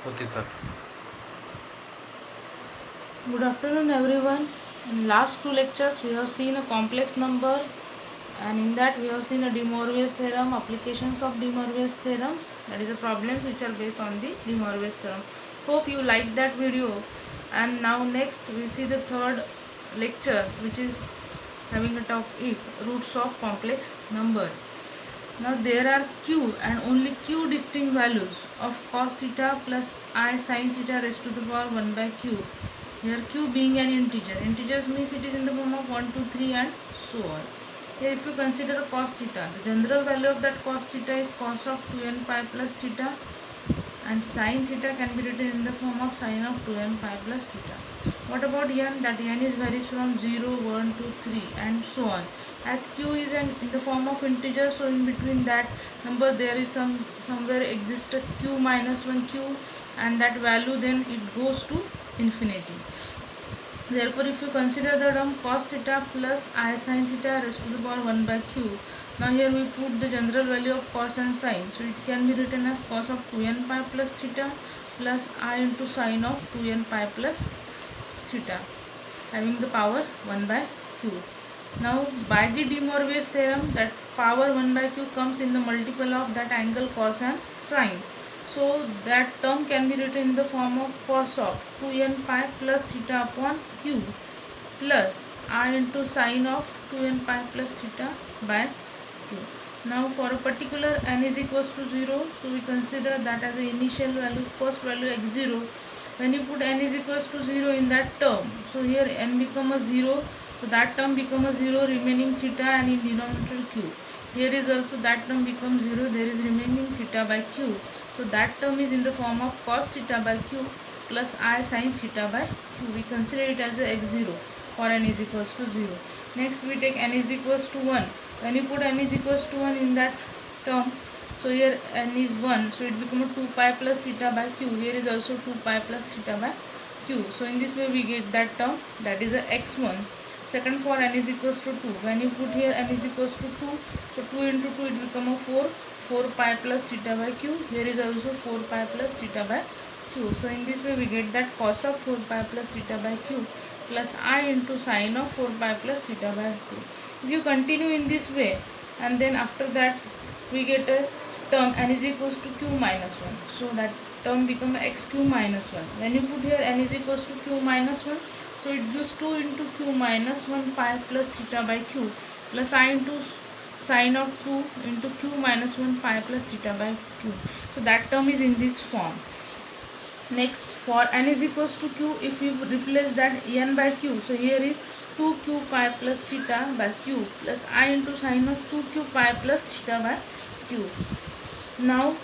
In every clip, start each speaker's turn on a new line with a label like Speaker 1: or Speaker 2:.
Speaker 1: होती sir.
Speaker 2: Good afternoon, everyone. In last two lectures, we have seen a complex number, and in that we have seen a De Moivre's theorem, applications of De Moivre's theorems. That is the problems which are based on the De Moivre's theorem. Hope you liked that video. And now next we see the third lectures, which is having a topic roots of complex number. Now there are q and only q distinct values of cos theta plus I sin theta raised to the power 1 by q. Here q being an integer. Integers means it is in the form of 1, 2, 3 and so on. Here if you consider cos theta, the general value of that cos theta is cos of 2n pi plus theta, and sin theta can be written in the form of sin of 2n pi plus theta. What about n? That n is varies from 0, 1, 2, 3 and so on. As q is in the form of integer, so in between that number there is somewhere exists a q minus 1 q, and that value then it goes to infinity. Therefore, if you consider the term cos theta plus I sin theta raised to the power 1 by q, now here we put the general value of cos and sin. So it can be written as cos of 2n pi plus theta plus I into sin of 2n pi plus theta, having the power 1 by q. Now by the De Moivre's theorem, that power 1 by q comes in the multiple of that angle cos and sin. So that term can be written in the form of cos of 2n pi plus theta upon q plus I into sin of 2n pi plus theta by q. Now for a particular n is equals to 0, so we consider that as the initial value, first value x0. When you put n is equals to 0 in that term, so here n become a 0, so that term become a 0, remaining theta, and in denominator q. Here is also that term becomes 0, there is remaining theta by q. So that term is in the form of cos theta by q plus I sin theta by q. We consider it as a x0 for n is equals to 0. Next we take n is equals to 1. When you put n is equals to 1 in that term, so here n is 1, so it becomes 2 pi plus theta by q. Here is also 2 pi plus theta by q. So in this way we get that term, that is a x1. Second, for n is equals to 2. When you put here n is equals to 2, so 2 into 2 it become a 4. 4 pi plus theta by q. Here is also 4 pi plus theta by q. So in this way we get that cos of 4 pi plus theta by q plus I into sin of 4 pi plus theta by q. If you continue in this way, and then after that we get a term n is equals to q minus 1. So that term become xq minus 1. When you put here n is equals to q minus 1, so it gives 2 into q minus 1 pi plus theta by q plus I into sin of 2 into q minus 1 pi plus theta by q. So that term is in this form. Next, for n is equals to q, if you replace that n by q, so here is 2q pi plus theta by q plus I into sin of 2q pi plus theta by q. Now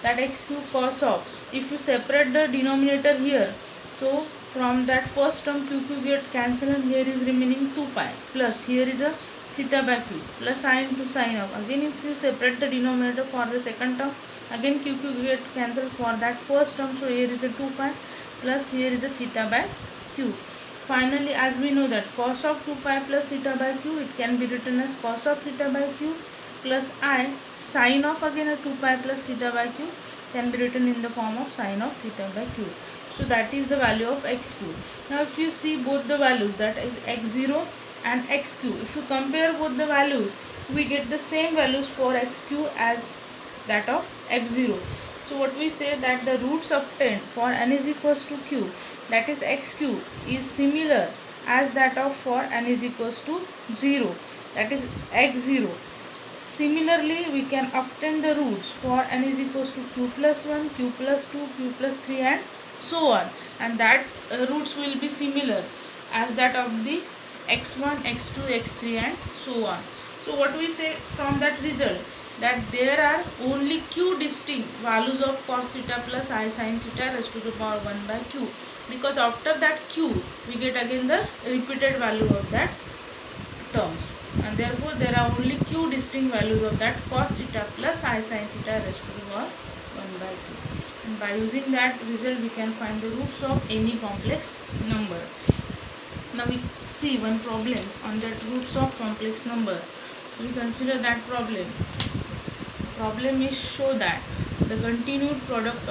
Speaker 2: that x cube cos of, if you separate the denominator here, so from that first term q get cancelled, and here is remaining 2 pi plus here is a theta by q plus I into sin of. Again if you separate the denominator for the second term, again q get cancelled for that first term, so here is a 2 pi plus here is a theta by q. Finally, as we know that cos of 2 pi plus theta by q, it can be written as cos of theta by q plus I sin of again a 2 pi plus theta by q can be written in the form of sin of theta by q. So that is the value of xq. Now if you see both the values, that is x0 and xq, if you compare both the values, we get the same values for xq as that of x0. So what we say, that the roots obtained for n is equals to q, that is xq, is similar as that of for n is equals to 0, that is x0. Similarly, we can obtain the roots for n is equals to q plus 1, q plus 2, q plus 3 and so on, and that roots will be similar as that of the x1, x2, x3 and so on. So what we say from that result, that there are only q distinct values of cos theta plus I sin theta raised to the power 1 by q, because after that q we get again the repeated value of that terms, and therefore there are only q distinct values of that cos theta plus I sin theta raised to the power 1 by q, and by using that result we can find the roots of any complex number. Now we see one problem on that roots of complex number. So we consider that problem. Problem is show that the continued product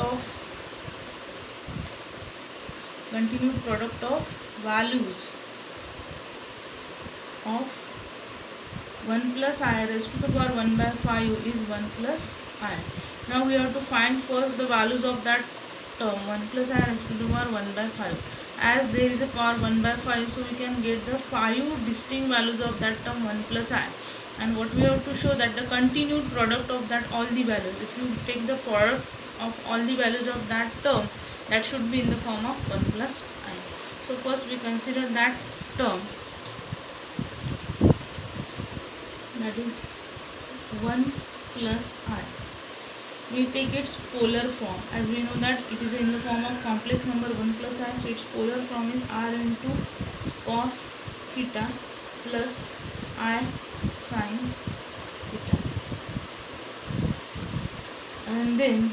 Speaker 2: of values of 1 plus I raised to the power 1 by 5 is 1 plus I. Now we have to find first the values of that term 1 plus I raised to the power 1 by 5. As there is a power 1 by 5, so we can get the 5 distinct values of that term 1 plus I. And what we have to show that the continued product of that all the values, if you take the product of all the values of that term, that should be in the form of 1 plus I. So first we consider that term, that is 1 plus I. We take its polar form, as we know that it is in the form of complex number 1 plus I, so its polar form is r into cos theta plus I sin theta. And then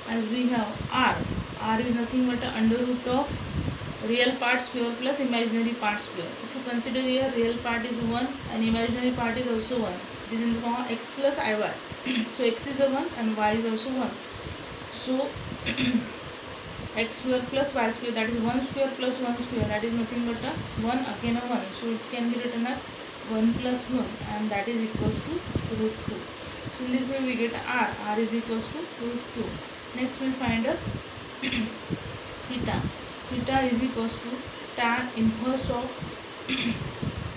Speaker 2: as we have r is nothing but under root of real part square plus imaginary part square. If you consider here, real part is 1 and imaginary part is also 1. It is in the form of x plus iy. So x is a 1 and y is also 1. So x square plus y square, that is 1 square plus 1 square, that is nothing but a 1 again a 1. So it can be written as 1 plus 1, and that is equals to root 2. So in this way we get r is equals to root 2. Next we find a theta. Theta is equals to tan inverse of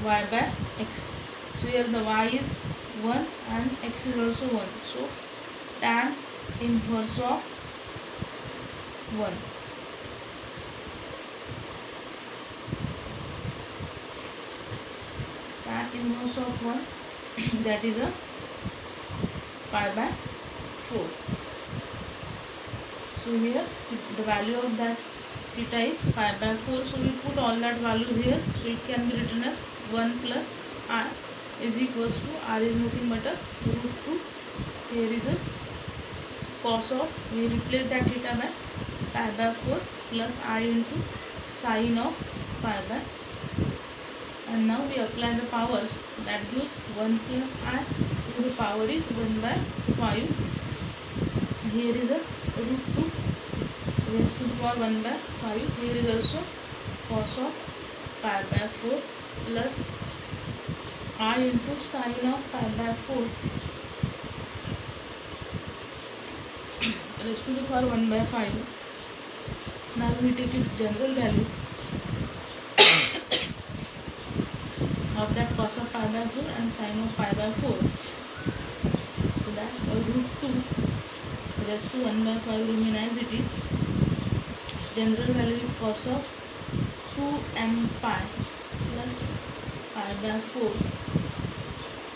Speaker 2: y by x. So here the y is 1 and x is also 1. So tan inverse of 1. Tan inverse of 1, that is a pi by 4. So here the value of that theta is pi by 4. So we put all that values here. So it can be written as 1 plus I is equals to, r is nothing but a root 2. Here is a cos of, we replace that theta by pi by 4 plus I into sine of pi by 4. And now we apply the powers, that gives 1 plus I, and the power is 1 by 5. Here is a root 2 raised to the power 1 by 5. Here is also cos of pi by 4 plus I into sine of pi by 4 raised to the power 1 by 5. Now we take its general value of that cos of pi by 4 and sine of pi by 4. So that root 2 raised to 1 by 5 remain as it is. Its general value is cos of 2n pi plus pi by 4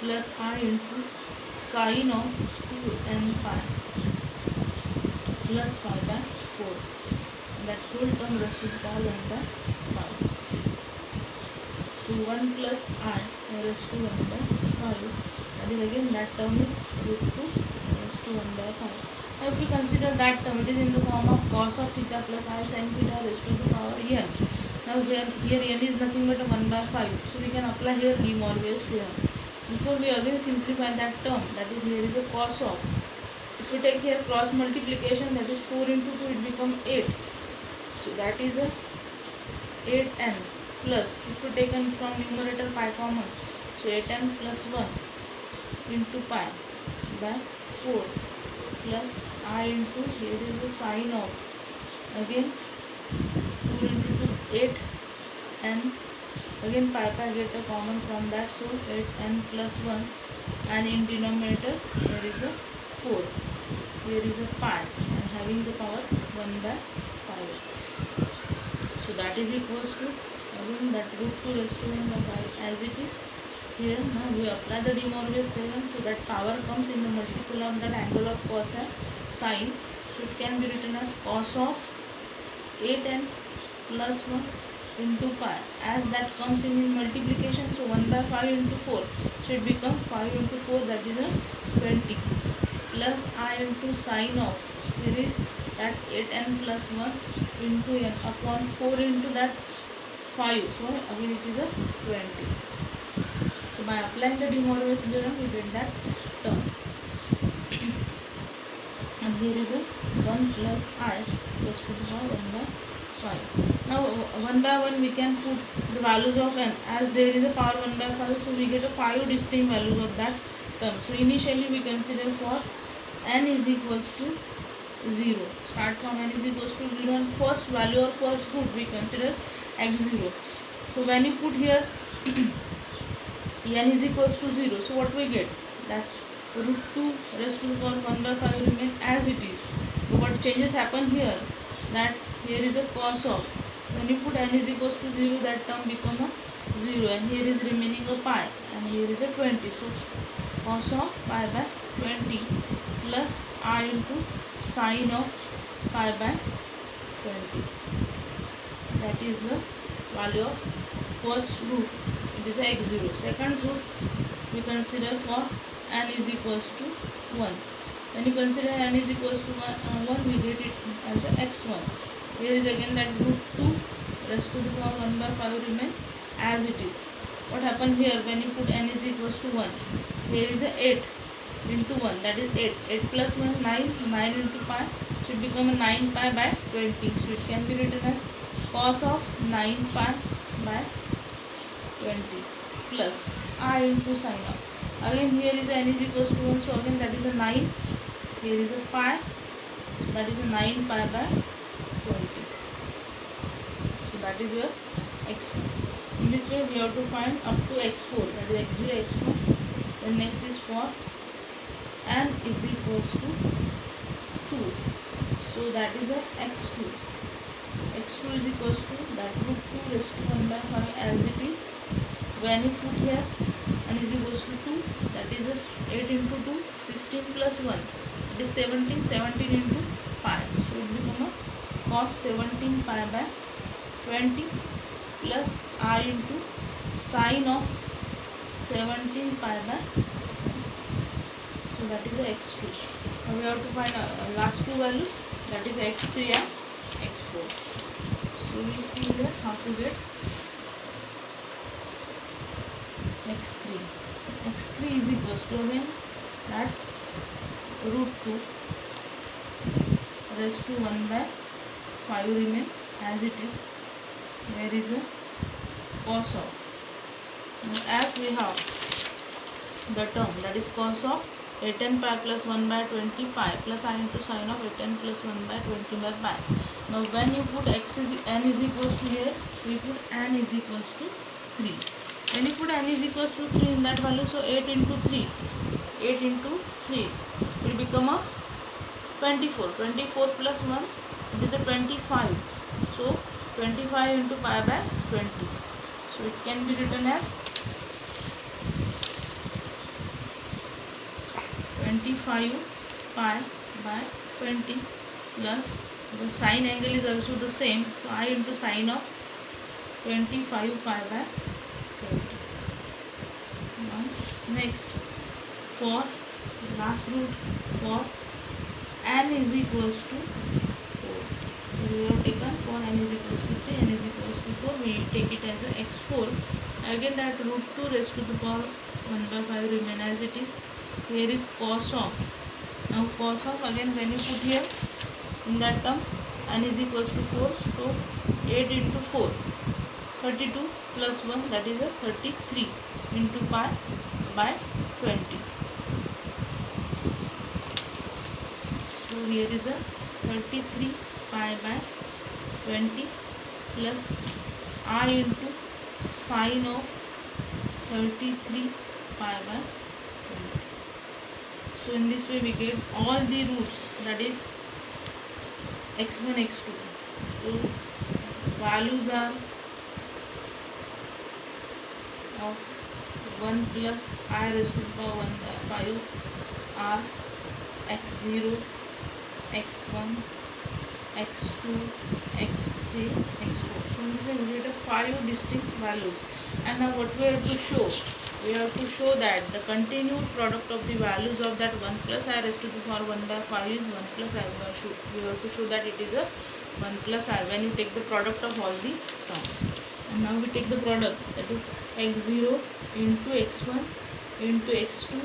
Speaker 2: plus I into sine of 2n pi plus pi by 4. That whole term raised to the power 1 by 5. So 1 plus I raised to 1 by 5. That is again, that term is root 2 raised to 1 by 5. Now if we consider that term, it is in the form of cos of theta plus I sin theta raised to the power n. Now here n is nothing but a 1 by 5. So we can apply here De Moivre's theorem. Before we again simplify that term, that is here is a cos of. If we take here cross multiplication, that is 4 into 2, it becomes 8. So that is a 8n plus, if we taken from numerator pi common, so 8n plus 1 into pi by 4 plus I into, here is the sine of, again 4 into 2, 8n, again pi get a common from that, so 8n plus 1, and in denominator there is a 4, here is a pi, and having the power 1 by 5. So that is equals to, again that root 2 raised to 1 by 5 as it is. Here now we apply the De Moivre's theorem, so that power comes in the multiple of that angle of cos and sine. So it can be written as cos of 8n plus 1 into pi, as that comes in multiplication, so 1 by 5 into 4, so it becomes 5 into 4, that is a 20, plus I into sine of, here is that 8n plus 1 into n upon 4 into that 5, so again it is a 20. So by applying the De Moivre's theorem, we get that term. And here is a 1 plus I raised to the power 1 by 5. Now 1 by 1 we can put the values of n, as there is a power 1 by 5, so we get a 5 distinct values of that term. So initially we consider for n is equals to 0. Start from n is equals to 0 and first value or first root we consider x0. So when you put here n is equals to 0, so what we get? That root 2 raised to the power 1 by 5 remain as it is. So what changes happen here? That here is a cos of, when you put n is equals to 0, that term become a 0, and here is remaining a pi, and here is a 20. So cos of pi by 20 plus I into sine of pi by 20. That is the value of first root, it is a x0. Second root we consider for n is equals to 1. When you consider n is equals to 1, we get it as a x1. Here is again that root 2 raised to the power 1 by 5 remain as it is. What happened here when you put n is equals to 1? Here is a 8 into 1, that is 8. 8 plus 1, 9. 9 into pi, so it become a 9 pi by 20. So it can be written as cos of 9 pi by 20 plus I into sine of. Again here is n is equals to 1, so again that is a 9. Here is a pi, so that is a 9 pi by 20. So that is your x1. In this way we have to find up to x4, that is x0, x1. Then next is for n is equals to 2, so that is a x2. x2 is equals to that root 2 raised to 1 by 5 as it is. When you put here n is equals to 2, that is just 8 into 2, 16 plus 1, it is 17. 17 into pi, so it become a cos 17 pi by 20 plus I into sine of 17 pi by 20. So that is a x2. Now we have to find last two values, that is x3 and x4. So we see here how to get x3. x3 is equals to again that root 2 raised to 1 by 5 remain as it is. There is a cos of. Now as we have the term that is cos of 8n pi plus 1 by 20 pi plus I into sine of 8n plus 1 by 20 by pi. Now when you put n is equals to here, we put n is equals to 3. When you put n is equals to 3 in that value, so 8 into 3, 8 into 3 will become a 24. 24 plus 1, it is a 25. So 25 into pi by 20. So it can be written as 25 pi by 20 plus the sine angle is also the same, so I into sine of 25 pi by 20. Now next, for last root for n is equals to 4. So we have taken for n is equals to 3, n is equals to 4, we take it as a x4. Again that root 2 raised to the power 1 by 5 remain as it is. Here is cos of. Now cos of, again when you put here in that term n is equals to 4, so 8 into 4, 32 plus 1, that is a 33 into pi by 20. So here is a 33 pi by 20 plus I into sine of 33 pi by 20. So in this way we get all the roots, that is x1, x2. So values are of 1 plus I raised to the power 1 by 5 are x0, x1, x2, x3, x4. So in this way we get 5 distinct values. And now what we have to show? We have to show that the continued product of the values of that 1 plus I raised to the power 1 by 5 is 1 plus I. We have to show that it is a 1 plus I when you take the product of all the terms. And now we take the product, that is x0 into x1 into x2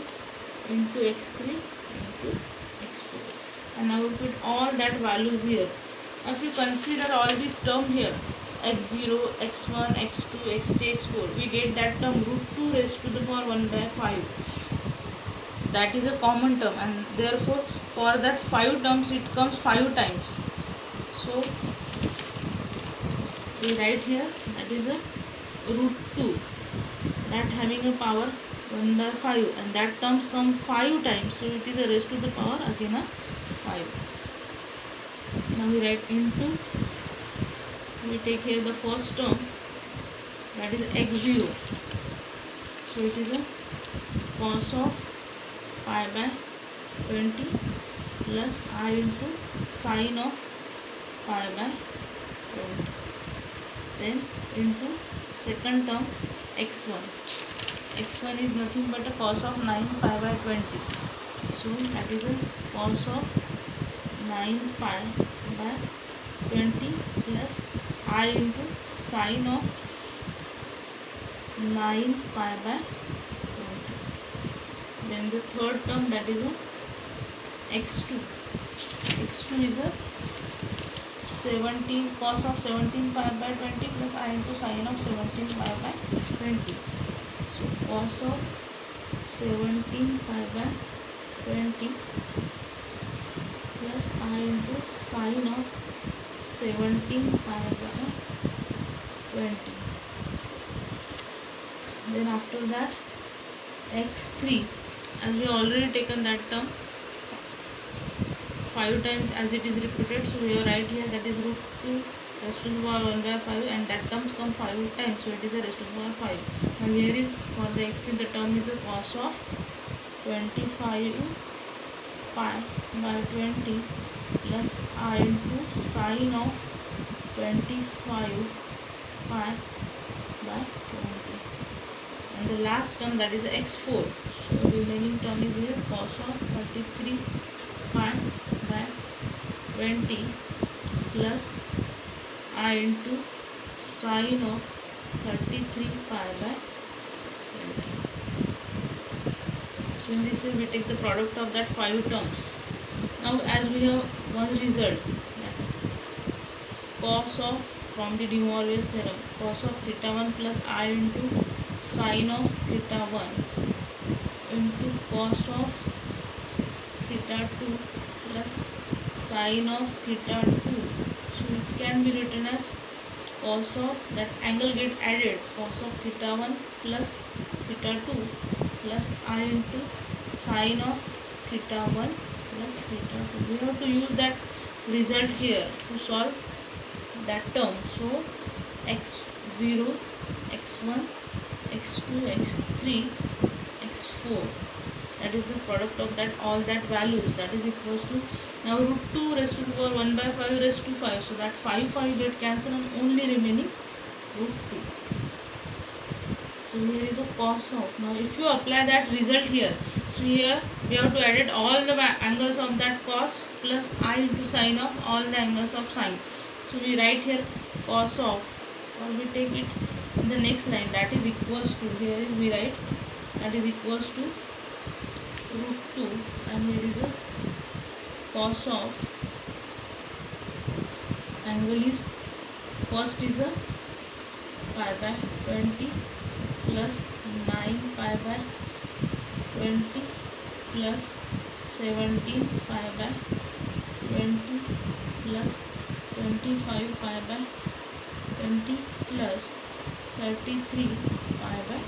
Speaker 2: into x3 into x4. and now we put all that values here. Now if you consider all these terms here, x0, x1, x2, x3, x4, we get that term root 2 raised to the power 1 by 5. That is a common term, and therefore for that 5 terms it comes 5 times. So we write here that is a root 2, that having a power 1 by 5, and that terms come 5 times, so it is a raised to the power again a 5. Now we write into, we take here the first term, that is x0, so it is a cos of pi by 20 plus I into sine of pi by 20. Then into second term x1. x1 is nothing but a cos of 9 pi by 20. So that is a cos of 9 pi by 20 plus I into sine of 9 pi by 20. Then the third term, that is a x2. x2 is a 17 cos of 17 pi by 20 plus I into sine of 17 pi by 20. So cos of 17 pi by 20 plus I into sine of 17 pi by 20. Then after that x3, as we already taken that term 5 times as it is repeated, so we are right here, that is root 2 raised to the power 1 by 5, and that terms come 5 times, so it is a raised to the power 5. Now here is for the x3, the term is a cos of 25 pi by 20 plus I into sine of 25 pi by 20. And the last term, that is x4, so the remaining term is here cos of 33 pi by 20 plus I into sine of 33 pi by 20. So in this way we take the product of that 5 terms. Now as we have one result, cos of, from the De Moivre's theorem, cos of theta 1 plus I into sine of theta 1 into cos of theta 2 plus sine of theta 2. So it can be written as cos of, that angle get added, cos of theta 1 plus theta 2 plus I into sine of theta 1 plus theta 2. We have to use that result here to solve that term. So x0, x1, x2, x3, x4, that is the product of that all that values, that is equals to, now root 2 raised to the power 1 by 5 raised to 5, so that 5 get cancelled and only remaining root 2. So here is a cos of, now if you apply that result here, so here we have to add all the angles of that cos plus I into sine of all the angles of sine. So we write here cos of, or we take it in the next line, that is equals to, here we write that is equals to root 2, and here is a cos of, angle is, first is a pi by 20 plus 9 pi by 20 plus 17 pi by 20 plus 25 pi by 20 plus 33 pi by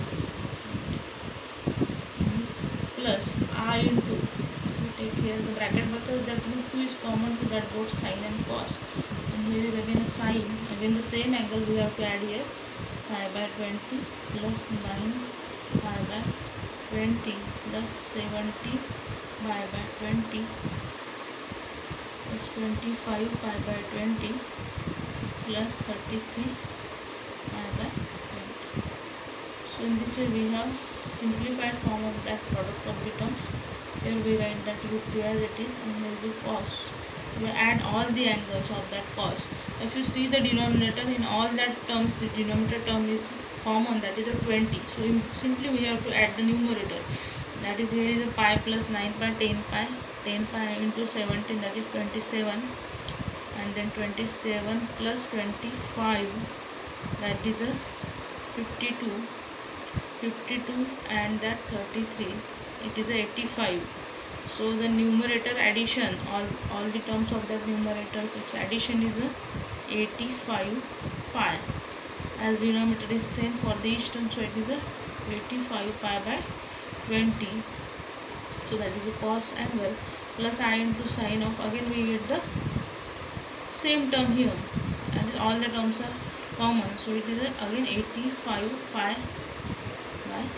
Speaker 2: 20 plus I into, we take here the bracket because that root 2 is common to that both sine and cos, and here is again a sine, again the same angle we have to add here, pi by 20 plus 9 pi by 20 plus 70 pi by 20 plus 25 pi by 20 plus 33 pi by 20. So in this way we have simplified form of that product of the terms. Here we write that root 2 as it is, and here is the cos. We add all the angles of that cos. If you see the denominator in all that terms, the denominator term is common, that is a 20. So simply we have to add the numerator. That is, here is a pi plus 9 pi 10 pi 10 pi into 17, that is 27, and then 27 plus 25, that is a 52, and that 33, it is a 85. So the numerator addition, all the terms of that numerators, its addition is a 85 pi, as denominator is same for the each term, so it is a 85 pi by 20. So that is a cos angle plus I into sine of, again we get the same term here, and all the terms are common, so it is again 85 pi by 20.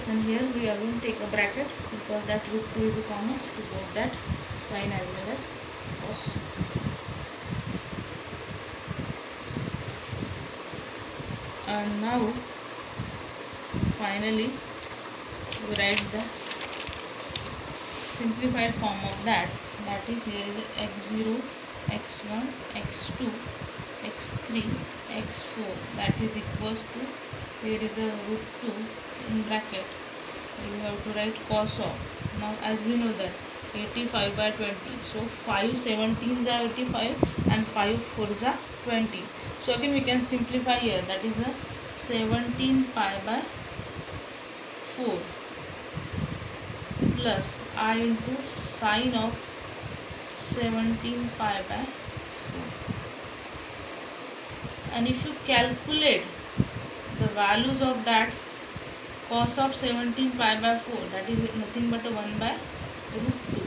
Speaker 2: And here we again take a bracket because that root 2 is a common to both that sine as well as cos. And now finally we write the simplified form of that, that is here is x0, x1, x2, x3, x4, that is equals to, here is a root 2 in bracket, you have to write cos of, now as we know that 85 by 20, so 5 17s are 85 and 5 4s are 20, so again we can simplify here, that is a 17 pi by 4 plus I into sine of 17 pi by 4. And if you calculate the values of that cos of 17 pi by 4, that is nothing but a 1 by root 2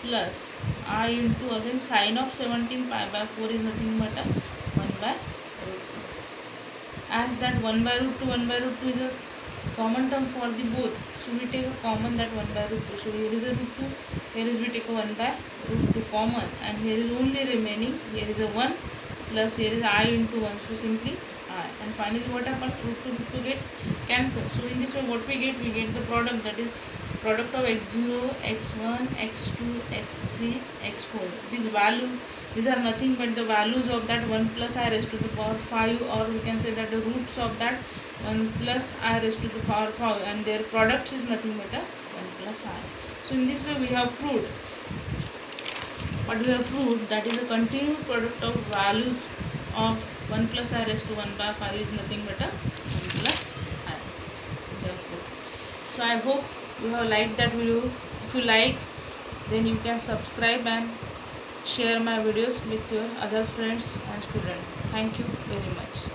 Speaker 2: plus I into again sine of 17 pi by 4 is nothing but a 1 by root 2. As that 1 by root 2, 1 by root 2 is a common term for the both, so we take a common that 1 by root 2, so here is a root 2, here is we take a 1 by root 2 common, and here is only remaining, here is a 1 plus here is I into 1, so simply I, and finally what happens, root 2 get cancelled, so in this way what we get the product, that is product of x0, x1, x2, x3, x4. These values, these are nothing but the values of that 1 plus I raised to the power 5, or we can say that the roots of that 1 plus I raised to the power 5, and their product is nothing but a 1 plus I. So in this way we have proved what we have proved, that is a continued product of values of 1 plus I raised to 1 by 5 is nothing but a 1 plus I. So I hope you have liked that video. If you like, then you can subscribe and share my videos with your other friends and students. Thank you very much.